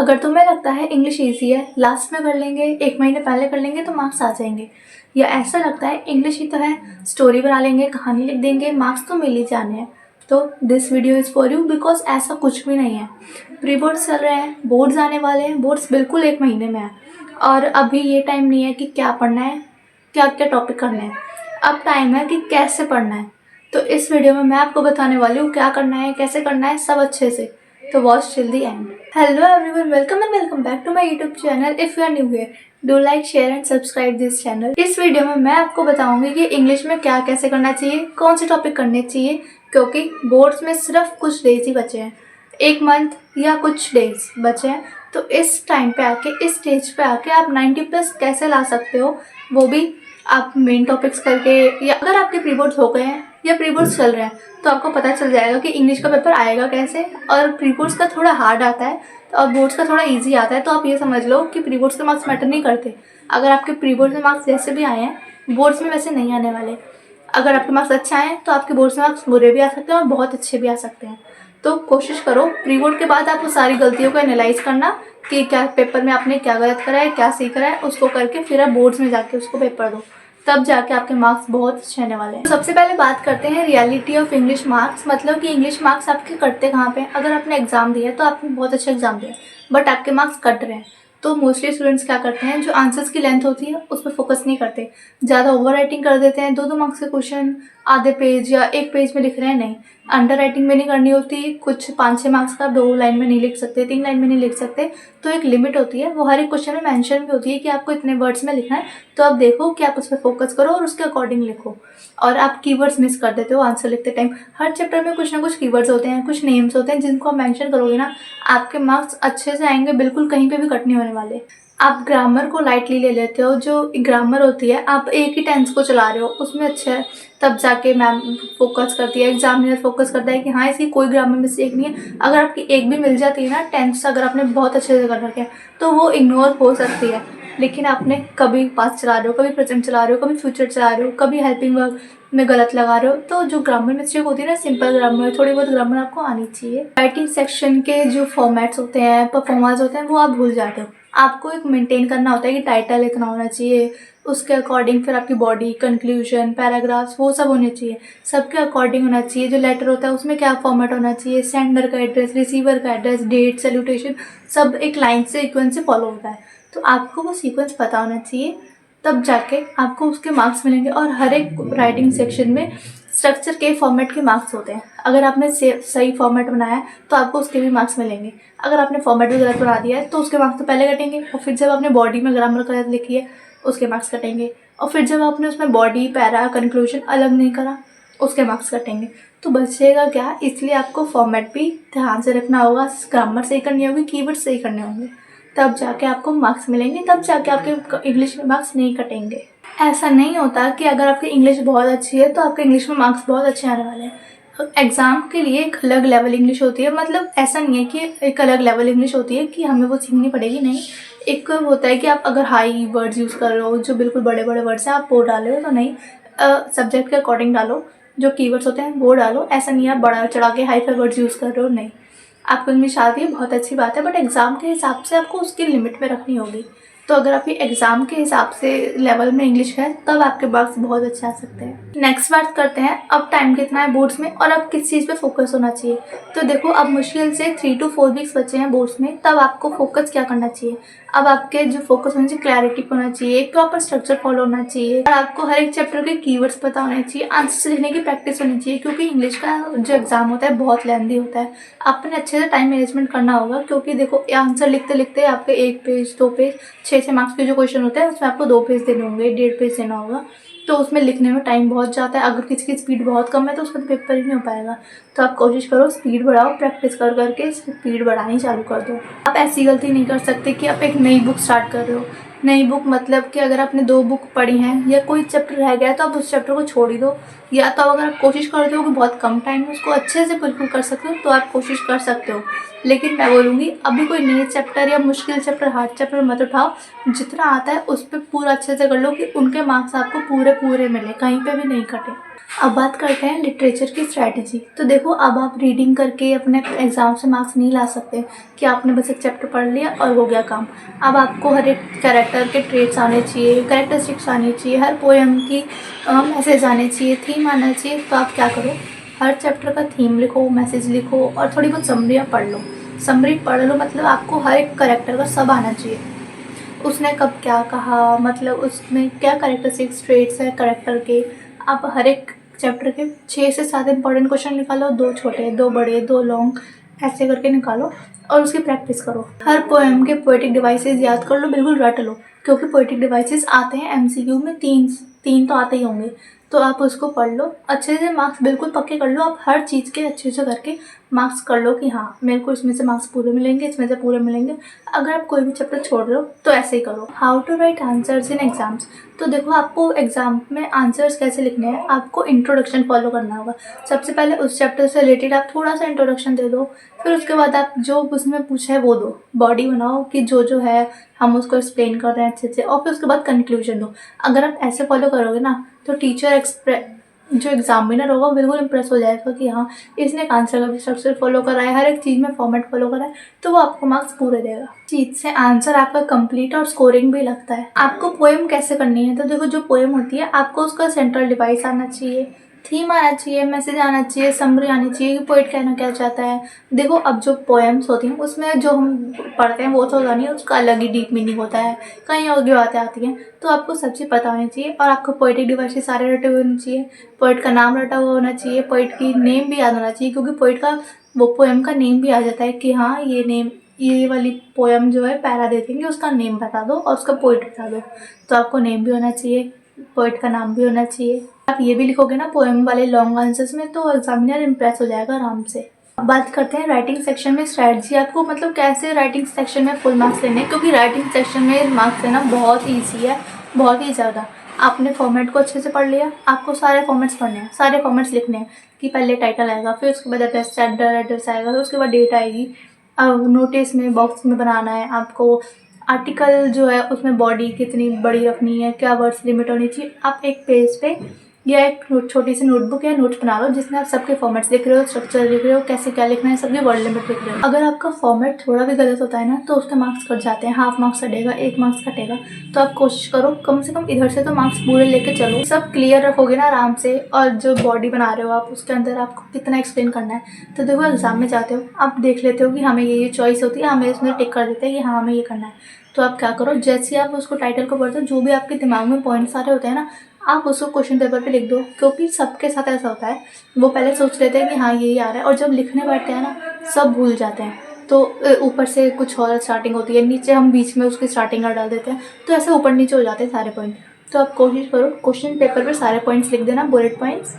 अगर तुम्हें लगता है इंग्लिश ईजी है, लास्ट में कर लेंगे, 1 महीने पहले कर लेंगे तो मार्क्स आ जाएंगे, या ऐसा लगता है इंग्लिश ही तो है, स्टोरी बना लेंगे, कहानी लिख देंगे, मार्क्स तो मिल ही जाने हैं, तो this video is for you. Because ऐसा कुछ भी नहीं है। प्री बोर्ड्स चल रहे हैं, बोर्ड्स आने वाले हैं, बोर्ड्स बिल्कुल 1 महीने में है और अभी ये टाइम नहीं है कि क्या पढ़ना है, क्या क्या टॉपिक करने हैं। अब टाइम है कि कैसे पढ़ना है। तो इस वीडियो में मैं आपको बताने वाली हूँ क्या करना है, कैसे करना है, सब अच्छे से। तो watch till the end. Hello everyone, welcome back to my YouTube channel. If you are new here, do like, share and subscribe this channel. इस वीडियो में मैं आपको बताऊंगी कि इंग्लिश में क्या कैसे करना चाहिए, कौन से टॉपिक करने चाहिए, क्योंकि बोर्ड्स में सिर्फ कुछ डेज ही बचे हैं, 1 मंथ या कुछ डेज बचे हैं। तो इस टाइम पे आके, इस स्टेज पे आके आप 90+ कैसे ला सकते हो, वो भी आप मेन टॉपिक्स करके, या अगर आपके प्री बोर्ड्स हो गए हैं या प्री बोर्ड्स चल रहे हैं तो आपको पता चल जाएगा कि इंग्लिश का पेपर आएगा कैसे। और प्री बोर्ड्स का थोड़ा हार्ड आता है और बोर्ड्स का थोड़ा इजी आता है। तो आप ये समझ लो कि प्री बोर्ड्स के मार्क्स मैटर नहीं करते। अगर आपके प्री बोर्ड्स में मार्क्स जैसे भी आए हैं, बोर्ड्स में वैसे नहीं आने वाले। अगर आपके मार्क्स अच्छे आए तो आपके बोर्ड्स में मार्क्स बुरे भी आ सकते हैं और बहुत अच्छे भी आ सकते हैं। तो कोशिश करो प्री बोर्ड के बाद आप उस सारी गलतियों को एनालाइज करना कि क्या पेपर में आपने क्या गलत करा है, क्या सही करा है, उसको करके फिर आप बोर्ड्स में जाके उसको पेपर दो, तब जाके आपके मार्क्स बहुत अच्छे आने वाले हैं। तो सबसे पहले बात करते हैं रियलिटी ऑफ इंग्लिश मार्क्स, मतलब कि इंग्लिश मार्क्स आपके कटते कहाँ पे हैं। अगर आपने एग्जाम दिया है तो आपने बहुत अच्छा एग्जाम दिया, बट आपके मार्क्स कट रहे हैं, तो मोस्टली स्टूडेंट्स क्या करते हैं, जो आंसर्स की लेंथ होती है उस पर फोकस नहीं करते, ज़्यादा ओवर राइटिंग कर देते हैं। 2-2 मार्क्स के क्वेश्चन आधे पेज या 1 पेज में लिख रहे हैं, नहीं। अंडर राइटिंग में नहीं करनी होती, कुछ 5-6 मार्क्स का 2 लाइन में नहीं लिख सकते, 3 लाइन में नहीं लिख सकते। तो एक लिमिट होती है, वो हर एक क्वेश्चन में मेंशन भी होती है कि आपको इतने वर्ड्स में लिखना है। तो आप देखो कि आप उस पर फोकस करो और उसके अकॉर्डिंग लिखो। और आप कीवर्ड्स मिस कर देते हो आंसर लिखते टाइम। हर चैप्टर में कुछ ना कुछ कीवर्ड्स होते हैं, कुछ नेम्स होते हैं, जिनको आप मेंशन करोगे ना, आपके मार्क्स अच्छे से आएंगे, बिल्कुल कहीं पे भी कट नहीं होने वाले। आप ग्रामर को लाइटली ले लेते हो, जो ग्रामर होती है आप एक ही टेंस को चला रहे हो, उसमें अच्छा है, तब जाके मैम फोकस करती है, एग्जामिनर फोकस करता है कि हाँ इसकी कोई ग्रामर मिस्टेक नहीं है। अगर आपकी एक भी मिल जाती है ना, टेंस अगर आपने बहुत अच्छे से कर रखे हैं तो वो इग्नोर हो सकती है। लेकिन आपने कभी पास्ट चला रहे हो, कभी प्रेजेंट चला रहे हो, कभी फ्यूचर चला रहे हो, कभी हेल्पिंग वर्ब में गलत लगा रहे हो, तो जो ग्रामर मिस्टेक होती है ना, सिंपल ग्रामर, थोड़ी बहुत ग्रामर आपको आनी चाहिए। राइटिंग सेक्शन के जो फॉर्मेट्स होते हैं, परफॉर्मेंस होते हैं, वो आप भूल जाते हो। आपको एक मेंटेन करना होता है कि टाइटल इतना होना चाहिए, उसके अकॉर्डिंग फिर आपकी बॉडी, कंक्लूजन, पैराग्राफ्स, वो सब होने चाहिए, सबके अकॉर्डिंग होना चाहिए। जो लेटर होता है उसमें क्या फॉर्मेट होना चाहिए, सेंडर का एड्रेस, रिसीवर का एड्रेस, डेट, सैल्यूटेशन, सब एक लाइन से, सीक्वेंस से फॉलो होता है। तो आपको वो सीक्वेंस पता होना चाहिए, तब जाके आपको उसके मार्क्स मिलेंगे। और हर एक राइटिंग सेक्शन में स्ट्रक्चर के फॉर्मेट के मार्क्स होते हैं। अगर आपने सही फॉर्मेट बनाया है तो आपको उसके भी मार्क्स मिलेंगे। अगर आपने फॉर्मेट भी गलत बना दिया है तो उसके मार्क्स तो पहले कटेंगे, और फिर जब आपने बॉडी में ग्रामर गलत लिखी है उसके मार्क्स कटेंगे, और फिर जब आपने उसमें बॉडी, पैरा, कंक्लूजन अलग नहीं करा उसके मार्क्स कटेंगे। तो बचेगा क्या, इसलिए आपको फॉर्मेट भी ध्यान से रखना होगा, ग्रामर सही करनी होगी, कीवर्ड सही करने होंगे, तब जाके आपको मार्क्स मिलेंगे, तब जाके आपके इंग्लिश में मार्क्स नहीं कटेंगे। ऐसा नहीं होता कि अगर आपकी इंग्लिश बहुत अच्छी है तो आपके इंग्लिश में मार्क्स बहुत अच्छे आने वाले हैं। एग्ज़ाम के लिए एक अलग लेवल इंग्लिश होती है, मतलब ऐसा नहीं है कि एक अलग लेवल इंग्लिश होती है कि हमें वो सीखनी पड़ेगी, नहीं। एक होता है कि आप अगर हाई वर्ड्स यूज़ कर रहे हो, जो बिल्कुल बड़े बड़े वर्ड्स हैं, आप वो डाल रहे हो, तो नहीं, सब्जेक्ट के अकॉर्डिंग डालो, जो कीवर्ड्स होते हैं वो डालो। ऐसा नहीं है आप बढ़ा चढ़ा के हाई फाई वर्ड्स यूज़ कर रहे हो, नहीं। आपको इंग्लिश आती है, बहुत अच्छी बात है, बट एग्ज़ाम के हिसाब से आपको उसकी लिमिट में रखनी होगी। तो अगर आपकी एग्ज़ाम के हिसाब से लेवल में इंग्लिश है तब आपके मार्क्स बहुत अच्छे आ सकते हैं। नेक्स्ट बात करते हैं, अब टाइम कितना है बोर्ड्स में और अब किस चीज़ पे फोकस होना चाहिए। तो देखो, अब मुश्किल से 3 to 4 वीक्स बचे हैं बोर्ड्स में, तब आपको फोकस क्या करना चाहिए। अब आपके जो फोकस होना चाहिए, क्लैरिटी होना चाहिए, एक प्रॉपर स्ट्रक्चर फॉलो होना चाहिए, और आपको हर एक चैप्टर के कीवर्ड्स पता होने चाहिए, आंसर लिखने की प्रैक्टिस होनी चाहिए, क्योंकि इंग्लिश का जो एग्ज़ाम होता है बहुत लेंथी होता है। आपने अच्छे से टाइम मैनेजमेंट करना होगा, क्योंकि देखो आंसर लिखते लिखते आपके 1 पेज, 2 पेज, 6-6 मार्क्स के जो क्वेश्चन होते हैं उसमें आपको 2 पेज देने होंगे, 1.5 पेज देना होगा। तो उसमें लिखने में टाइम बहुत जाता है। अगर किसी की स्पीड बहुत कम है तो उसका पेपर ही नहीं हो पाएगा। तो आप कोशिश करो स्पीड बढ़ाओ, प्रैक्टिस कर करके स्पीड बढ़ानी चालू कर दो। आप ऐसी गलती नहीं कर सकते कि आप एक नई बुक स्टार्ट कर रहे हो, नई बुक मतलब कि अगर आपने 2 बुक पढ़ी हैं या कोई चैप्टर रह गया है तो आप उस चैप्टर को छोड़ ही दो, या तो अगर आप कोशिश करते हो कि बहुत कम टाइम में उसको अच्छे से बिल्कुल कर सकते हो तो आप कोशिश कर सकते हो। लेकिन मैं बोलूँगी अभी कोई नए चैप्टर या मुश्किल चैप्टर, हार्ड चैप्टर मत उठाओ। जितना आता है उस पे पूरा अच्छे से कर लो कि उनके मार्क्स आपको पूरे मिले, कहीं पे भी नहीं कटे। अब बात करते हैं लिटरेचर की स्ट्रैटेजी। तो देखो, अब आप रीडिंग करके अपने एग्ज़ाम से मार्क्स नहीं ला सकते कि आपने बस एक चैप्टर पढ़ लिया और हो गया काम। अब आपको हर एक कैरेक्टर के ट्रेट्स आने चाहिए, कैरेक्टरिस्टिक्स आनी चाहिए, हर पोएम की मैसेज आने चाहिए, थीम आना चाहिए। तो आप क्या करो, हर चैप्टर का थीम लिखो, मैसेज लिखो और थोड़ी बहुत समरियाँ पढ़ लो। समरी पढ़ लो मतलब आपको हर एक कैरेक्टर का सब आना चाहिए। उसने कब क्या कहा, मतलब उसमें क्या कैरेक्टरिस्टिक्स ट्रेट्स है कैरेक्टर के। आप हर एक चैप्टर के 6 से 7 इंपॉर्टेंट क्वेश्चन निकालो, 2 छोटे, 2 बड़े, 2 लॉन्ग, ऐसे करके निकालो और उसकी प्रैक्टिस करो। हर पोएम के पोएटिक डिवाइसेस याद कर लो, बिल्कुल रट लो, क्योंकि पोएटिक डिवाइसेस आते हैं एमसीक्यू में, 3 तो आते ही होंगे। तो आप उसको पढ़ लो अच्छे से, मार्क्स बिल्कुल पक्के कर लो। आप हर चीज़ के अच्छे से करके मार्क्स कर लो कि हाँ मेरे को इसमें से मार्क्स पूरे मिलेंगे, इसमें से पूरे मिलेंगे। अगर आप कोई भी चैप्टर छोड़ रहे हो तो ऐसे ही करो। How to write answers in exams. तो देखो, आपको एग्जाम में आंसर्स कैसे लिखने हैं, आपको इंट्रोडक्शन फॉलो करना होगा। सबसे पहले उस चैप्टर से रिलेटेड आप थोड़ा सा इंट्रोडक्शन दे दो, फिर उसके बाद आप जो उसमें पूछा है वो दो, बॉडी बनाओ कि जो है हम उसको एक्सप्लेन कर रहे हैं अच्छे से, और फिर उसके बाद कंक्लूजन दो। अगर आप ऐसे फॉलो करोगे ना तो टीचर जो एग्जामिनर होगा बिल्कुल इंप्रेस हो जाएगा कि हाँ इसने एक आंसर का भी स्ट्रक्चर फॉलो करा है, हर एक चीज़ में फॉर्मेट फॉलो करा है, तो वो आपको मार्क्स पूरे देगा। चीज से आंसर आपका कंप्लीट और स्कोरिंग भी लगता है। आपको पोएम कैसे करनी है, तो देखो जो पोएम होती है आपको उसका सेंट्रल डिवाइस आना चाहिए, थीम आना चाहिए, मैसेज आना चाहिए, समरी आनी चाहिए कि पोइट कहना क्या चाहता है। देखो, अब जो पोएम्स होती हैं उसमें जो हम पढ़ते हैं वो तो होता नहीं है, उसका अलग ही डीप मीनिंग होता है, कहीं और भी बातें आती हैं। तो आपको सब चीज़ पता होनी चाहिए और आपको पोइटिक डिवाइसेस सारे रटे हुए होने चाहिए, पोइट का नाम रटा हुआ होना चाहिए, पोइट की नेम भी याद होना चाहिए, क्योंकि पोइट का वो पोएम का नेम भी आ जाता है कि हाँ ये नेम, ये वाली पोएम जो है पैरा दे देंगे, उसका नेम बता दो और उसका पोइट बता दो। तो आपको नेम भी होना चाहिए, पोइट का नाम भी होना चाहिए। आप ये भी लिखोगे ना पोएम वाले लॉन्ग आंसर्स में तो एग्जामिनर इम्प्रेस हो जाएगा आराम से। अब बात करते हैं राइटिंग सेक्शन में स्ट्रैटेजी। आपको मतलब कैसे राइटिंग सेक्शन में फुल मार्क्स लेने हैं, क्योंकि राइटिंग सेक्शन में मार्क्स लेना बहुत ईजी है, बहुत ही ज़्यादा। आपने फॉर्मेट को अच्छे से पढ़ लिया, आपको सारे फॉर्मेट्स पढ़ने हैं, सारे फॉर्मेट्स लिखने हैं कि पहले टाइटल आएगा, फिर उसके बाद एड्रेस आएगा, फिर उसके बाद डेट आएगी। अब नोटिस में बॉक्स में बनाना है आपको, आर्टिकल जो है उसमें बॉडी कितनी बड़ी रखनी है, क्या वर्ड्स लिमिट होनी चाहिए। आप एक पेज पे या एक छोटी सी नोटबुक या नोट्स बना लो जिसमें आप सबके फॉर्मेट्स लिख रहे हो, स्ट्रक्चर लिख रहे हो, कैसे क्या लिखना है, सबके वर्ड लिमिट लिख रहे हो। अगर आपका फॉर्मेट थोड़ा भी गलत होता है ना तो उसके मार्क्स कट जाते हैं, हाफ मार्क्स कटेगा, 1 मार्क्स कटेगा। तो आप कोशिश करो कम से कम इधर से तो मार्क्स पूरे लेके चलो। सब क्लियर रखोगे ना आराम से, और जो बॉडी बना रहे हो आप उसके अंदर आपको कितना एक्सप्लेन करना है। तो देखो, एग्जाम में जाते हो आप देख लेते हो कि हमें ये चॉइस होती है, हमें इसमें टिक कर देते हैं कि हाँ हमें ये करना है। तो आप क्या करो, जैसे आप उसको टाइटल को पढ़ते हो जो भी आपके दिमाग में पॉइंट्स आ रहे होते हैं ना, आप उसको क्वेश्चन पेपर पे लिख दो, क्योंकि सबके साथ ऐसा होता है, वो पहले सोच लेते हैं कि हाँ यही आ रहा है, और जब लिखने बैठते हैं ना सब भूल जाते हैं। तो ऊपर से कुछ और स्टार्टिंग होती है, नीचे हम बीच में उसकी स्टार्टिंग डाल देते हैं, तो ऐसे ऊपर नीचे हो जाते हैं सारे पॉइंट। तो आप कोशिश करो क्वेश्चन पेपर पर सारे पॉइंट्स लिख देना, बुलेट पॉइंट्स।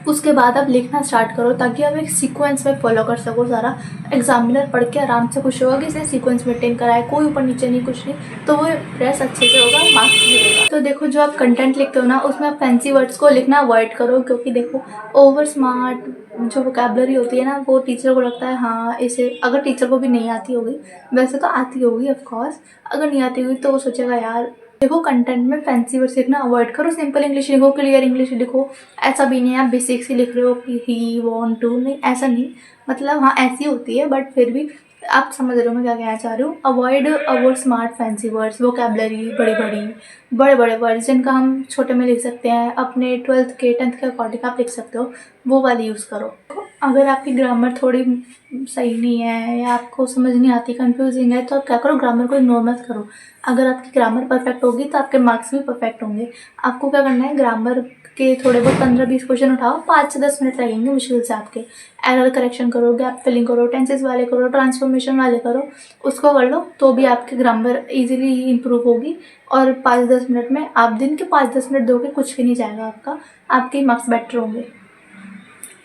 उसके बाद आप लिखना स्टार्ट करो ताकि आप एक सीक्वेंस में फॉलो कर सको सारा। एग्जामिनर पढ़ के आराम से खुश होगा कि इसने सीक्वेंस मेंटेन करा है, कोई ऊपर नीचे नहीं, कुछ नहीं, तो वो प्रेस अच्छे से होगा, मार्क्स भी देगा। तो देखो, जो आप कंटेंट लिखते हो ना उसमें आप फैंसी वर्ड्स को लिखना अवॉइड करो, क्योंकि देखो ओवर स्मार्ट जो वोकैबुलरी होती है ना वो टीचर को लगता है हाँ इसे, अगर टीचर को भी नहीं आती होगी, वैसे तो आती होगी ऑफकोर्स, अगर नहीं आती होगी तो वो सोचेगा यार। देखो, कंटेंट में फैंसी वर्ड्स लिखना अवॉइड करो, सिंपल इंग्लिश लिखो, क्लियर इंग्लिश लिखो। ऐसा भी नहीं है आप बेसिक्स ही लिख रहे हो कि ही वॉन्ट टू, नहीं ऐसा नहीं, मतलब हाँ ऐसी होती है बट फिर भी आप समझ रहे हो मैं क्या कहना चाह रही हूँ। अवॉइड अवर स्मार्ट फैंसी वर्ड्स, वोकैबुलरी बड़े बड़े वर्ड्स जिनका हम छोटे में लिख सकते हैं, अपने 12th के 10th के अकॉर्डिंग आप लिख सकते हो, वो वाली यूज़ करो। अगर आपकी ग्रामर थोड़ी सही नहीं है या आपको समझ नहीं आती, कंफ्यूजिंग है, तो आप क्या करो, ग्रामर को इग्नोर मत करो। अगर आपकी ग्रामर परफेक्ट होगी तो आपके मार्क्स भी परफेक्ट होंगे। आपको क्या करना है, ग्रामर के थोड़े बहुत 15-20 क्वेश्चन उठाओ, 5 से 10 मिनट लगेंगे मुश्किल से आपके। एरर करेक्शन करो, गैप फिलिंग करो, टेंसेस वाले करो, ट्रांसफॉर्मेशन वाले करो, उसको कर लो तो भी आपकी ग्रामर इजीली इंप्रूव होगी। और 5-10 मिनट में आप दिन के 5-10 मिनट दोगे, कुछ भी नहीं जाएगा आपका, आपके मार्क्स बेटर होंगे।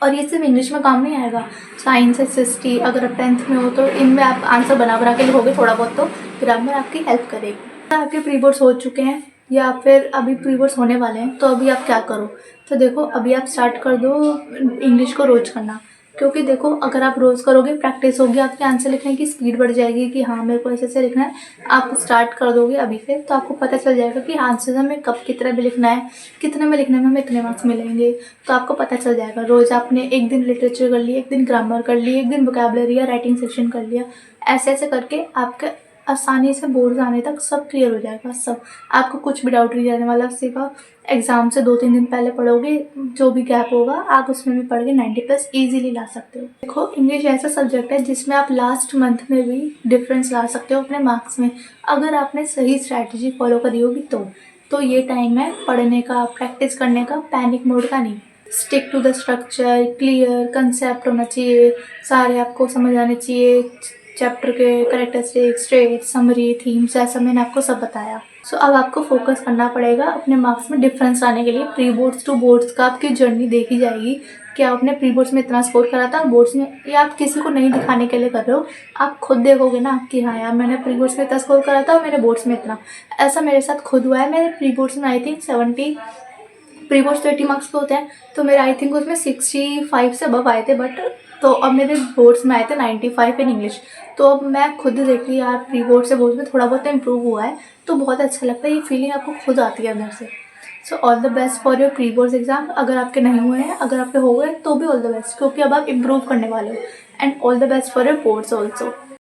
और ये सिर्फ इंग्लिश में काम नहीं आएगा, साइंस, एसएसटी, अगर आप 10th में हो तो इनमें आप आंसर बना के लिखोगे थोड़ा बहुत, तो ग्रामर आपकी हेल्प करेगी। आपके प्री बोर्ड्स हो चुके हैं या फिर अभी प्री बोर्ड्स होने वाले हैं, तो अभी आप क्या करो, तो देखो अभी आप स्टार्ट कर दो इंग्लिश को रोज़ करना। क्योंकि देखो अगर आप रोज़ करोगे, प्रैक्टिस होगी, आपके आंसर लिखने की स्पीड बढ़ जाएगी कि हाँ मेरे को ऐसे ऐसे लिखना है। आप स्टार्ट कर दोगे अभी से तो आपको पता चल जाएगा कि आंसर हमें कब कितना भी लिखना है, कितने में लिखने में हमें इतने मार्क्स मिलेंगे। तो आपको पता चल जाएगा। रोज़ आपने एक दिन लिटरेचर कर लिया, एक दिन ग्रामर कर ली, एक दिन वोकैबुलरी या राइटिंग सेक्शन कर लिया, ऐसे ऐसे करके आपके आसानी से बोर्ड आने तक सब क्लियर हो जाएगा। सब आपको कुछ भी डाउट नहीं रहने वाला। सिर्फ आप एग्ज़ाम से 2-3 दिन पहले पढ़ोगे, जो भी गैप होगा आप उसमें भी पढ़ के 90+ ईजिली ला सकते हो। देखो इंग्लिश ऐसा सब्जेक्ट है जिसमें आप लास्ट मंथ में भी डिफरेंस ला सकते हो अपने मार्क्स में, अगर आपने सही स्ट्रैटेजी फॉलो करी होगी तो ये टाइम है पढ़ने का, प्रैक्टिस करने का, पैनिक मोड का नहीं। Stick to the structure, clear concept होना चाहिए, सारे आपको समझ आने चाहिए, चैप्टर के कैरेक्टरिस्टिक्स, ट्रेट, समरी, थीम्स, ऐसा मैंने आपको सब बताया। सो अब आपको फोकस करना पड़ेगा अपने मार्क्स में डिफरेंस लाने के लिए। प्री बोर्ड्स टू बोर्ड्स का आपकी जर्नी देखी जाएगी कि आपने प्री बोर्ड्स में इतना स्कोर करा था, बोर्ड्स में, या आप किसी को नहीं दिखाने के लिए कर रहे हो। आप खुद देखोगे ना कि हाँ यार मैंने प्री बोर्ड्स में इतना स्कोर करा था और मेरे बोर्ड्स में इतना। ऐसा मेरे साथ खुद हुआ है। मेरे प्री बोर्ड्स में I think 70, pre boards 30 marks के होते हैं, तो मेरे आई थिंक उसमें 65 से अबव आए थे। बट तो अब मेरे बोर्ड्स में आए थे 95 इन इंग्लिश। तो अब मैं खुद देख रही यार प्री बोर्ड से बोर्ड्स में थोड़ा बहुत इम्प्रूव हुआ है, तो बहुत अच्छा लगता है। ये फीलिंग आपको खुद आती है अंदर से। So all the best for your pre boards exam. अगर आपके नहीं हुए हैं, अगर आपके हो गए तो भी ऑल द बेस्ट, क्योंकि अब आप इम्प्रूव करने वाले हो। And all the best for your boards also.